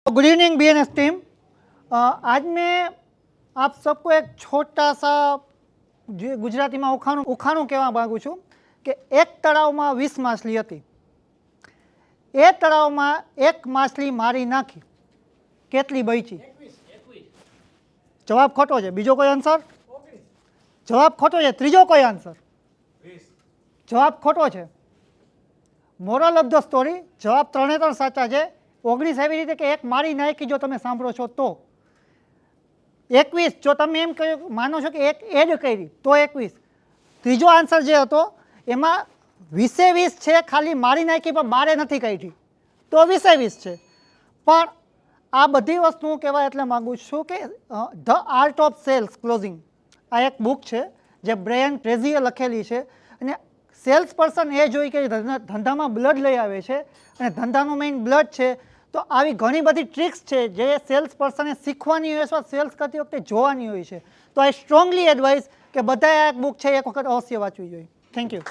Good evening BNS team. आज मैं आप सबको एक छोटा सा गुजराती में उखाणું કહેવા માગું છું કે એક તળાવમાં 20 માછલી હતી, એ તળાવમાં એક માછલી મારી નાખી, કેટલી બચી? જવાબ ખોટો છે. બીજો કોઈ આન્સર? જવાબ ખોટો છે. ત્રીજો કોઈ આન્સર? જવાબ ખોટો છે. મોરલ ઓફ ધ સ્ટોરી, જવાબ 3 એ 3 સાચા છે. 19 એવી રીતે કે એક મારી નાખી જો તમે સાંભળો છો તો, 21 જો તમે એમ માનો છો કે એક એડ કરી તો 21. ત્રીજો આન્સર જે હતો એમાં 20 છે, ખાલી મારી નાખી પણ બારે નથી કાઢી તો 20 છે. પણ આ બધી વસ્તુ હું કહેવા એટલે માગું છું કે the art of sales closing આ એક બુક છે જે બ્રાયન ટ્રેસીએ લખેલી છે. અને સેલ્સ પર્સન એ જોઈ કે ધંધામાં બ્લડ લઈ આવે છે અને ધંધાનું મેઇન બ્લડ છે, તો આવી ઘણી બધી ટ્રિક્સ છે જે સેલ્સ પર્સને શીખવાની હોય અથવા સેલ્સ કરતી વખતે જોવાની હોય છે. તો આઈ સ્ટ્રોંગલી એડવાઇઝ કે બધાએ આ બુક છે એક વખત અવશ્ય વાંચવી જોઈએ. Thank you.